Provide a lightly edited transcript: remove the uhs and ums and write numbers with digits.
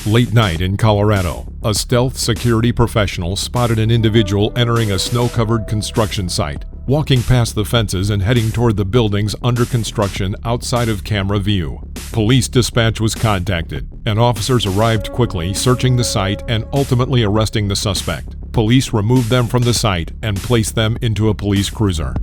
Late night in Colorado, a stealth security professional spotted an individual entering a snow-covered construction site, walking past the fences and heading toward the buildings under construction outside of camera view. Police dispatch was contacted, and officers arrived quickly, searching the site and ultimately arresting the suspect. Police removed them from the site and placed them into a police cruiser.